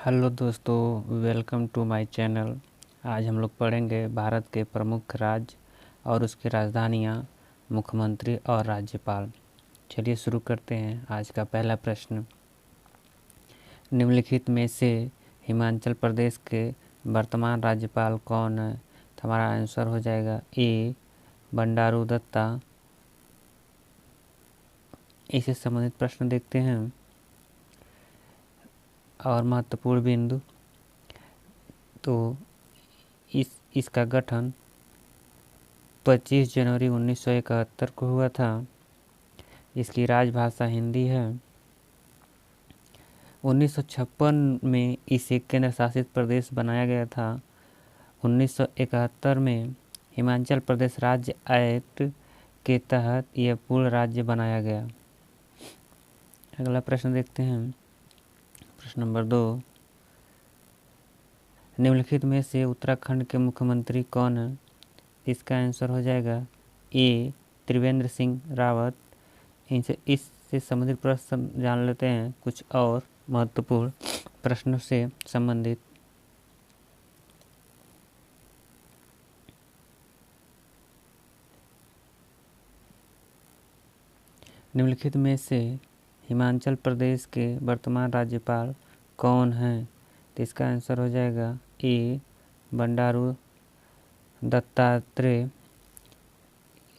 Hello दोस्तों, welcome to my channel. आज हम लोग पढ़ेंगे भारत के प्रमुख राज्य और उसकी राजधानियाँ, मुख्यमंत्री और राज्यपाल। चलिए शुरू करते हैं। आज का पहला प्रश्न, निम्नलिखित में से हिमाचल प्रदेश के वर्तमान राज्यपाल कौन है? तो हमारा आंसर हो जाएगा ए बंडारू दत्ता। इससे संबंधित प्रश्न देखते हैं और महत्वपूर्ण बिंदु। तो इसका गठन 25 जनवरी 1971 को हुआ था। इसकी राजभाषा हिंदी है। 1956 में इसे केंद्र शासित प्रदेश बनाया गया था। 1971 में हिमाचल प्रदेश राज्य एक्ट के तहत यह पूर्ण राज्य बनाया गया। अगला प्रश्न देखते हैं। प्रश्न नंबर 2, निम्नलिखित में से उत्तराखंड के मुख्यमंत्री कौन है? इसका आंसर हो जाएगा ए त्रिवेंद्र सिंह रावत। इससे संबंधित प्रश्न जान लेते हैं, कुछ और महत्वपूर्ण प्रश्नों से संबंधित। निम्नलिखित में से हिमाचल प्रदेश के वर्तमान राज्यपाल कौन हैं? तो इसका आंसर हो जाएगा ए बंडारू दत्तात्रेय।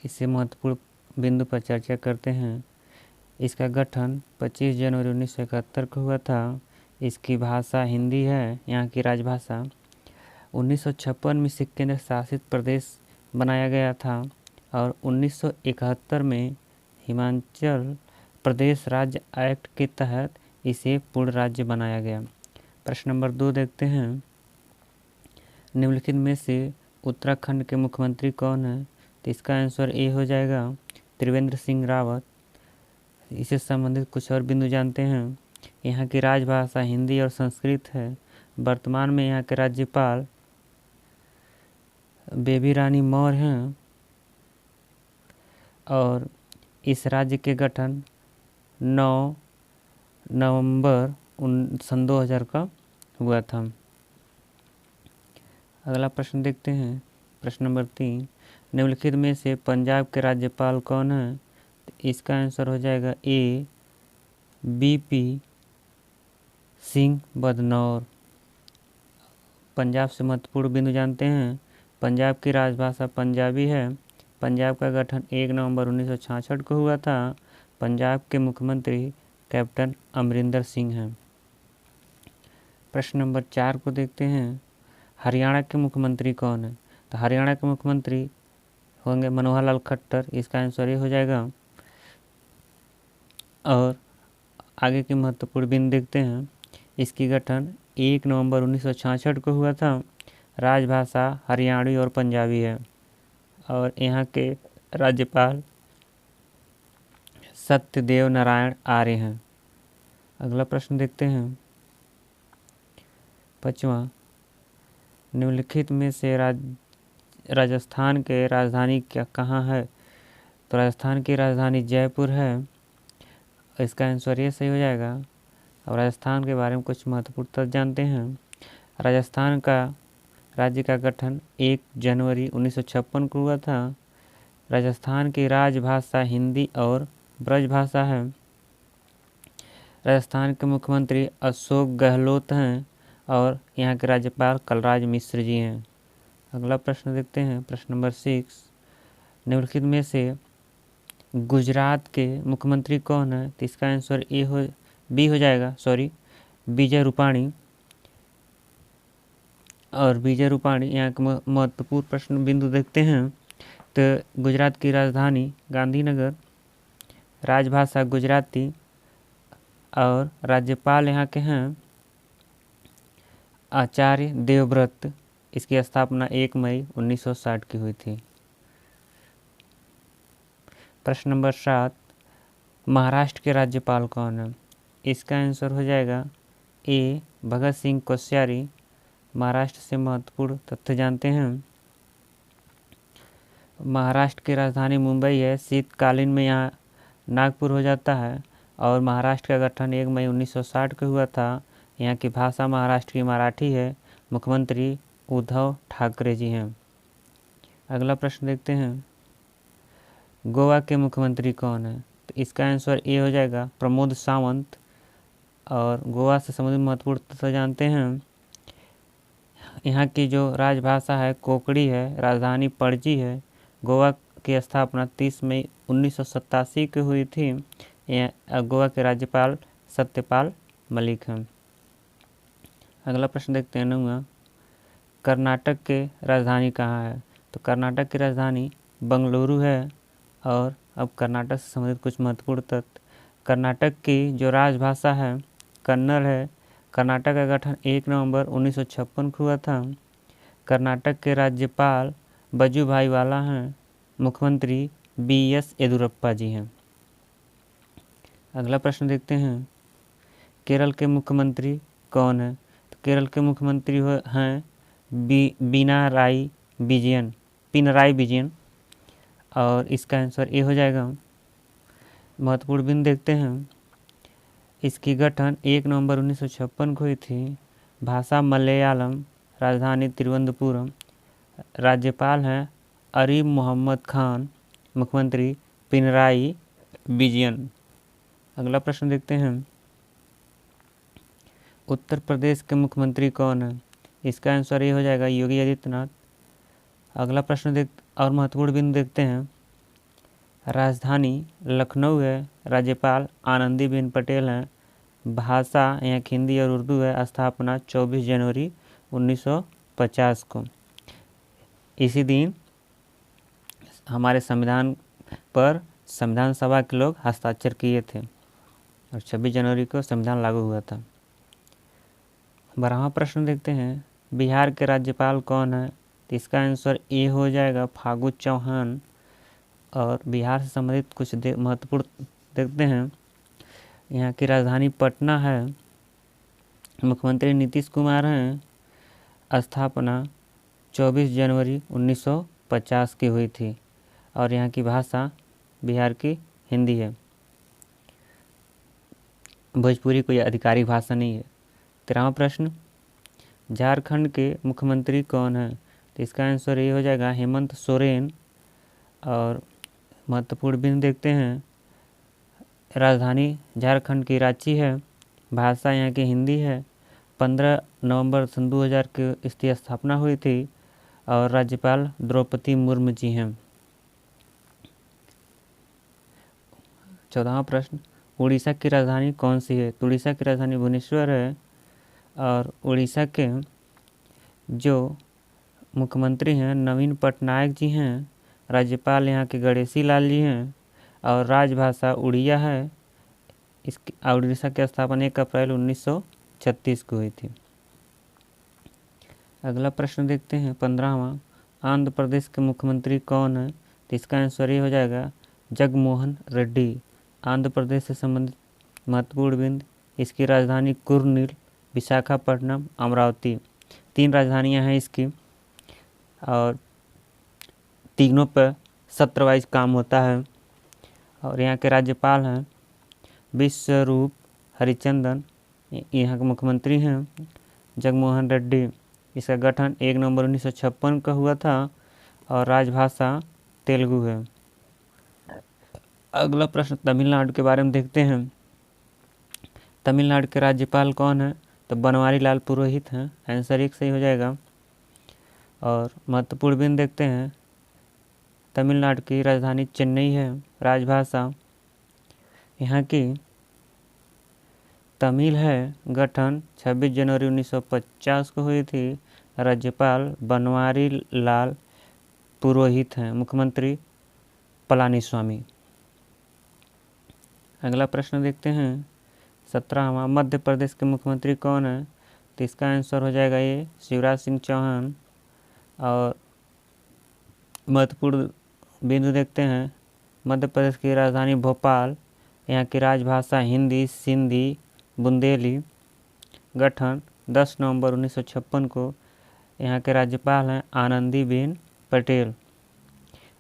इससे महत्वपूर्ण बिंदु पर चर्चा करते हैं। इसका गठन 25 जनवरी 1971 को हुआ था। इसकी भाषा हिंदी है, यहाँ की राजभाषा। 1956 में इसे केंद्र शासित प्रदेश बनाया गया था और 1971 में हिमाचल प्रदेश राज्य एक्ट के तहत इसे पूर्ण राज्य बनाया गया। प्रश्न नंबर 2 देखते हैं। निम्नलिखित में से उत्तराखंड के मुख्यमंत्री कौन है? तो इसका आंसर ए हो जाएगा त्रिवेंद्र सिंह रावत। इससे संबंधित कुछ और बिंदु जानते हैं। यहाँ की राजभाषा हिंदी और संस्कृत है। वर्तमान में यहाँ के राज्यपाल बेबी रानी मौर्य हैं और इस राज्य के गठन 9 नवंबर सन 2000 का हुआ था। अगला प्रश्न देखते हैं। प्रश्न नंबर 3, निम्नलिखित में से पंजाब के राज्यपाल कौन है? इसका आंसर हो जाएगा ए बीपी सिंह बदनौर। पंजाब से महत्वपूर्ण बिंदु जानते हैं। पंजाब की राजभाषा पंजाबी है। पंजाब का गठन 1 नवंबर 1966 को हुआ था। पंजाब के मुख्यमंत्री कैप्टन अमरिंदर सिंह हैं। प्रश्न नंबर 4 को देखते हैं। हरियाणा के मुख्यमंत्री कौन है? तो हरियाणा के मुख्यमंत्री होंगे मनोहर लाल खट्टर। इसका आंसर ये हो जाएगा। और आगे की महत्वपूर्ण बिंदु देखते हैं। इसकी गठन 1 नवंबर 1966 को हुआ था। राजभाषा हरियाणवी और पंजाबी है और यहाँ के राज्यपाल सत्यदेव नारायण आर्य हैं। अगला प्रश्न देखते हैं। 5वां, निम्नलिखित में से राजस्थान के राजधानी क्या कहाँ है? तो राजस्थान की राजधानी जयपुर है। इसका आंसर ये सही हो जाएगा। अब राजस्थान के बारे में कुछ महत्वपूर्ण तथ्य जानते हैं। राजस्थान का राज्य का गठन 1 जनवरी 1956 को हुआ था। राजस्थान की राजभाषा हिंदी और ब्रजभाषा है। राजस्थान के मुख्यमंत्री अशोक गहलोत हैं और यहाँ के राज्यपाल कलराज मिश्र जी हैं। अगला प्रश्न देखते हैं। प्रश्न नंबर 6, निम्नलिखित में से गुजरात के मुख्यमंत्री कौन है? तो इसका आंसर बी हो जाएगा, विजय रूपाणी। और विजय रूपाणी यहाँ के महत्वपूर्ण प्रश्न बिंदु देखते हैं। तो गुजरात की राजधानी गांधीनगर, राजभाषा गुजराती और राज्यपाल यहाँ के हैं आचार्य देवव्रत। इसकी स्थापना 1 मई 1960 की हुई थी। प्रश्न नंबर 7, महाराष्ट्र के राज्यपाल कौन है? इसका आंसर हो जाएगा ए भगत सिंह कोश्यारी। महाराष्ट्र से महत्वपूर्ण तथ्य जानते हैं। महाराष्ट्र की राजधानी मुंबई है। शीतकालीन में यहाँ नागपुर हो जाता है और महाराष्ट्र का गठन 1 मई 1960 को हुआ था। यहाँ की भाषा महाराष्ट्र की मराठी है। मुख्यमंत्री उद्धव ठाकरे जी हैं। अगला प्रश्न देखते हैं, गोवा के मुख्यमंत्री कौन है? तो इसका आंसर ए हो जाएगा प्रमोद सावंत। और गोवा से संबंधित महत्वपूर्ण तथ्य जानते हैं। यहाँ की जो राजभाषा है कोंकणी है, राजधानी पणजी है। गोवा की स्थापना 30 मई 1987 की हुई थी। गोवा के राज्यपाल सत्यपाल मलिक हैं। अगला प्रश्न देखते हैं नौवां, कर्नाटक के राजधानी कहाँ है? तो कर्नाटक की राजधानी बंगलुरु है। और अब कर्नाटक से संबंधित कुछ महत्वपूर्ण तथ्य, कर्नाटक की जो राजभाषा है कन्नड़ है। कर्नाटक का गठन 1 नवंबर 1956 को हुआ था। कर्नाटक के राज्यपाल वजुभाई वाला हैं। मुख्यमंत्री BS येदियुरप्पा जी हैं। अगला प्रश्न देखते हैं, केरल के मुख्यमंत्री कौन है? तो केरल के मुख्यमंत्री हैं पिनराई विजयन। और इसका आंसर ए हो जाएगा। महत्वपूर्ण बिंदु देखते हैं, इसकी गठन 1 नवंबर 1956 को हुई थी। भाषा मलयालम, राजधानी तिरुवनंतपुरम। राज्यपाल हैं अरीफ मोहम्मद खान। मुख्यमंत्री पिनराई विजयन। अगला प्रश्न देखते हैं, उत्तर प्रदेश के मुख्यमंत्री कौन है? इसका आंसर ये हो जाएगा योगी आदित्यनाथ। अगला प्रश्न और महत्वपूर्ण बिंदु देखते हैं, राजधानी लखनऊ है। राज्यपाल आनंदीबेन पटेल हैं। भाषा यहाँ हिंदी और उर्दू है। स्थापना 24 जनवरी 1950 को। इसी दिन हमारे संविधान पर संविधान सभा के लोग हस्ताक्षर किए थे और 26 जनवरी को संविधान लागू हुआ था। 12वां प्रश्न देखते हैं, बिहार के राज्यपाल कौन है? तो इसका आंसर ए हो जाएगा फागू चौहान। और बिहार से संबंधित कुछ महत्वपूर्ण देखते हैं, यहाँ की राजधानी पटना है। मुख्यमंत्री नीतीश कुमार हैं। स्थापना 24 जनवरी 1950 की हुई थी। और यहाँ की भाषा बिहार की हिंदी है। भोजपुरी कोई आधिकारिक भाषा नहीं है। 13वां प्रश्न, झारखंड के मुख्यमंत्री कौन है? तो इसका आंसर ये हो जाएगा हेमंत सोरेन। और महत्वपूर्ण बिंदु देखते हैं, राजधानी झारखंड की रांची है। भाषा यहाँ की हिंदी है। 15 नवंबर सन 2000 की इसकी स्थापना हुई थी। और राज्यपाल द्रौपदी मुर्मू जी हैं। 14वां प्रश्न, उड़ीसा की राजधानी कौन सी है? तो उड़ीसा की राजधानी भुवनेश्वर है। और उड़ीसा के जो मुख्यमंत्री हैं नवीन पटनायक जी हैं। राज्यपाल यहाँ के गणेशी लाल जी हैं। और राजभाषा उड़िया है। इसकी उड़ीसा की स्थापना 1 अप्रैल 1936 को हुई थी। अगला प्रश्न देखते हैं 15वां, आंध्र प्रदेश के मुख्यमंत्री कौन है? तो इसका आंसर ये हो जाएगा जगनमोहन रेड्डी। आंध्र प्रदेश से संबंधित महत्वपूर्ण बिंदु, इसकी राजधानी कुर्नूल, विशाखापट्टनम, अमरावती। 3 राजधानियां हैं इसकी। और तीनों पर सत्र वाइज काम होता है। और यहाँ के राज्यपाल हैं विश्वरूप हरिचंदन। यहाँ के मुख्यमंत्री हैं जगनमोहन रेड्डी। इसका गठन 1 नवंबर 1956 का हुआ था। और राजभाषा तेलुगु है। अगला प्रश्न तमिलनाडु के बारे में देखते हैं। तमिलनाडु के राज्यपाल कौन है? तो बनवारी लाल पुरोहित हैं। आंसर 1 सही हो जाएगा। और महत्वपूर्ण बिंदु देखते हैं, तमिलनाडु की राजधानी चेन्नई है। राजभाषा यहाँ की तमिल है। गठन 26 जनवरी 1950 को हुई थी। राज्यपाल बनवारी लाल पुरोहित हैं। मुख्यमंत्री पलानीस्वामी। अगला प्रश्न देखते हैं 17वां, मध्य प्रदेश के मुख्यमंत्री कौन है? तो इसका आंसर हो जाएगा ये शिवराज सिंह चौहान। और महत्वपूर्ण बिंदु देखते हैं, मध्य प्रदेश की राजधानी भोपाल। यहाँ की राजभाषा हिंदी, सिंधी, बुंदेली। गठन 10 नवंबर 1956 को। यहाँ के राज्यपाल हैं आनंदीबेन पटेल।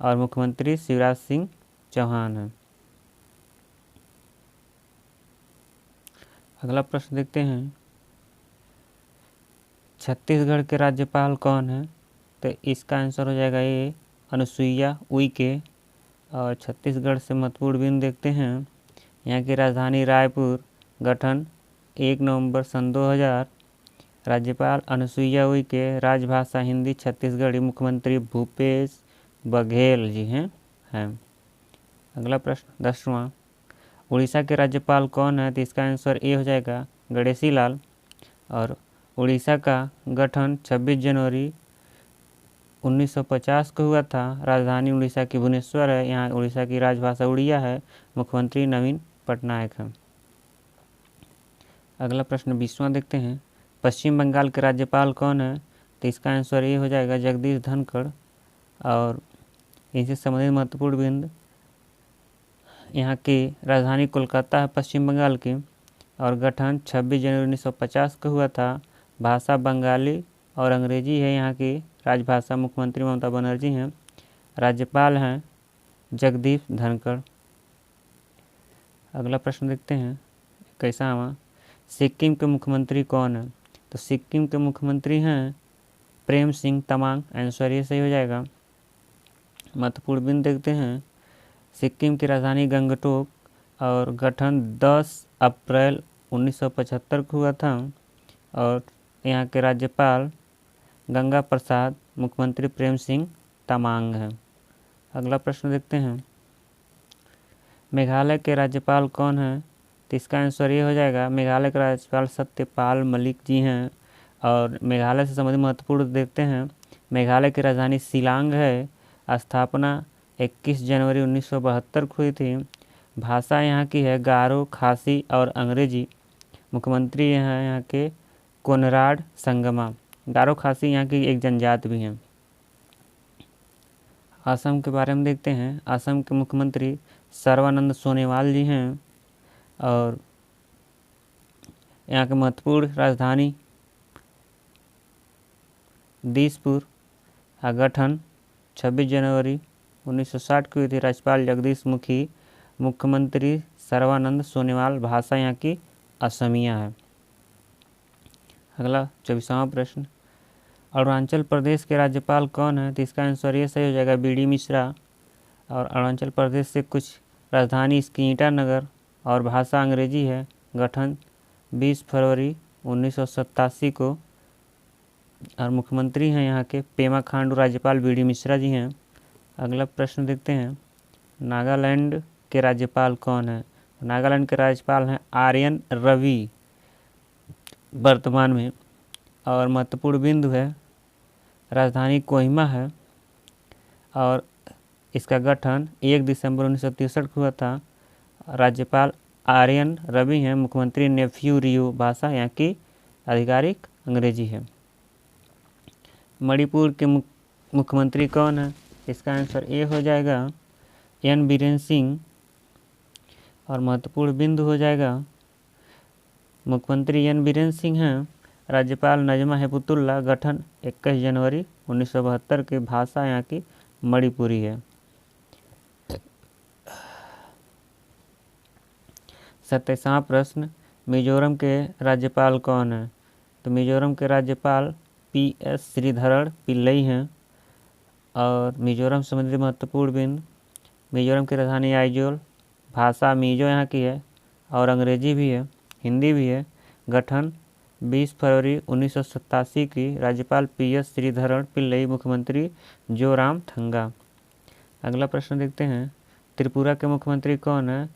और मुख्यमंत्री शिवराज सिंह चौहान हैं। अगला प्रश्न देखते हैं छत्तीसगढ़ के राज्यपाल कौन है? तो इसका आंसर हो जाएगा ये अनुसुईया उइके। और छत्तीसगढ़ से महत्वपूर्ण बिंदु देखते हैं। यहाँ की राजधानी रायपुर, गठन 1 नवंबर सन 2000। राज्यपाल अनुसुईया उइके, राजभाषा हिंदी, छत्तीसगढ़ी, मुख्यमंत्री भूपेश बघेल जी हैं। अगला प्रश्न 10वां, उड़ीसा के राज्यपाल कौन है? तो इसका आंसर ए हो जाएगा गणेशी लाल। और उड़ीसा का गठन 26 जनवरी 1950 को हुआ था। राजधानी उड़ीसा की भुवनेश्वर है। यहाँ उड़ीसा की राजभाषा उड़िया है। मुख्यमंत्री नवीन पटनायक हैं। अगला प्रश्न 20वां देखते हैं। पश्चिम बंगाल के राज्यपाल कौन है? तो इसका आंसर ये हो जाएगा जगदीश धनखड़। और इनसे संबंधित महत्वपूर्ण बिंदु, यहाँ की राजधानी कोलकाता है पश्चिम बंगाल की। और गठन 26 जनवरी 1950 को हुआ था। भाषा बंगाली और अंग्रेजी है यहाँ की राजभाषा। मुख्यमंत्री ममता बनर्जी हैं। राज्यपाल हैं जगदीश धनखड़। अगला प्रश्न देखते हैं 21वां, सिक्किम के मुख्यमंत्री कौन है? तो सिक्किम के मुख्यमंत्री हैं प्रेम सिंह तमांग। आंसर ये सही हो जाएगा। महत्वपूर्ण बिंदु देखते हैं। सिक्किम की राजधानी गंगटोक और गठन 10 अप्रैल 1975 को हुआ था। और यहाँ के राज्यपाल गंगा प्रसाद, मुख्यमंत्री प्रेम सिंह तमांग हैं। अगला प्रश्न देखते हैं। मेघालय के राज्यपाल कौन है? तो इसका आंसर ये हो जाएगा मेघालय के राज्यपाल सत्यपाल मलिक जी हैं। और मेघालय से संबंधित महत्वपूर्ण देखते हैं। मेघालय की राजधानी शिलांग है। स्थापना 21 जनवरी 1972 को हुई थी। भाषा यहाँ की है गारो, खासी और अंग्रेजी। मुख्यमंत्री यहाँ के कोनराड संगमा। गारो खासी यहाँ की एक जनजाति भी हैं। असम के बारे में देखते हैं। असम के मुख्यमंत्री सर्बानंद सोनोवाल जी हैं। और यहाँ के महत्वपूर्ण राजधानी दिसपुर। गठन 26 जनवरी 1960 को हुई थी। राज्यपाल जगदीश मुखी, मुख्यमंत्री सर्बानंद सोनोवाल। भाषा यहाँ की असमिया है। अगला 24वां प्रश्न, अरुणाचल प्रदेश के राज्यपाल कौन है? तो इसका आंसर ये सही हो जाएगा बी.डी. मिश्रा। और अरुणाचल प्रदेश से कुछ राजधानी इसकी ईटानगर और भाषा अंग्रेजी है। गठन 20 फरवरी 1987 को। और मुख्यमंत्री हैं यहाँ के पेमा खांडू। राज्यपाल बी.डी. मिश्रा जी हैं। अगला प्रश्न देखते हैं। नागालैंड के राज्यपाल कौन है? नागालैंड के राज्यपाल हैं आर्यन रवि वर्तमान में। और महत्वपूर्ण बिंदु है राजधानी कोहिमा है। और इसका गठन 1 दिसंबर 1963 को हुआ था। राज्यपाल आर्यन रवि हैं। मुख्यमंत्री नेफ्यू रियो। भाषा यहाँ की आधिकारिक अंग्रेजी है। मणिपुर के मुख्यमंत्री कौन है? इसका आंसर ए हो जाएगा एन बीरेन सिंह। और महत्वपूर्ण बिंदु हो जाएगा मुख्यमंत्री एन बीरेन सिंह हैं। राज्यपाल नजमा हेपतुल्ला। गठन 21 जनवरी 1972 की। भाषा यहाँ की मणिपुरी है। 27वां प्रश्न, मिजोरम के राज्यपाल कौन है? तो मिजोरम के राज्यपाल पी.एस. श्रीधरन पिल्लई हैं। और मिजोरम संबंधित महत्वपूर्ण बिंदु, मिजोरम की राजधानी आइजोल। भाषा मिजो यहाँ की है और अंग्रेजी भी है, हिंदी भी है। गठन 20 फरवरी 1987 की। राज्यपाल पी.एस. श्रीधरन पिल्लई। मुख्यमंत्री जोराम थंगा। अगला प्रश्न देखते हैं। त्रिपुरा के मुख्यमंत्री कौन है?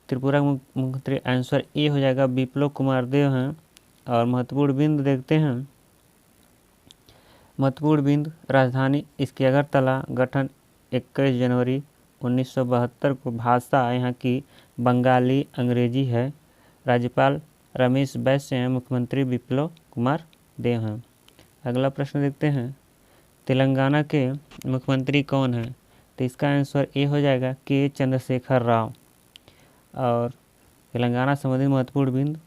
त्रिपुरा के मुख्यमंत्री आंसर ए हो जाएगा बिप्लब कुमार देव हैं। और महत्वपूर्ण बिंदु देखते हैं। महत्वपूर्ण बिंदु राजधानी इसकी अगरतला। गठन 21 जनवरी 1972 को। भाषा यहाँ की बंगाली अंग्रेजी है। राज्यपाल रमेश बैस हैं। मुख्यमंत्री बिप्लब कुमार देव हैं। अगला प्रश्न देखते हैं। तेलंगाना के मुख्यमंत्री कौन है? तो इसका आंसर ए हो जाएगा के चंद्रशेखर राव। और तेलंगाना संबंधित महत्वपूर्ण बिंदु,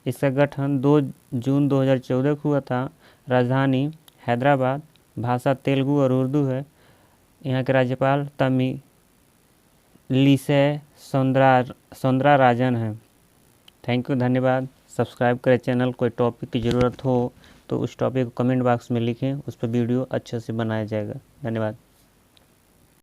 इसका गठन 2 जून 2014 को हुआ था। राजधानी हैदराबाद। भाषा तेलुगु और उर्दू है। यहाँ के राज्यपाल तमिलिसै सौंदराराजन हैं। थैंक यू, धन्यवाद। सब्सक्राइब करें चैनल। कोई टॉपिक की ज़रूरत हो तो उस टॉपिक को कमेंट बॉक्स में लिखें, उस पर वीडियो अच्छे से बनाया जाएगा। धन्यवाद।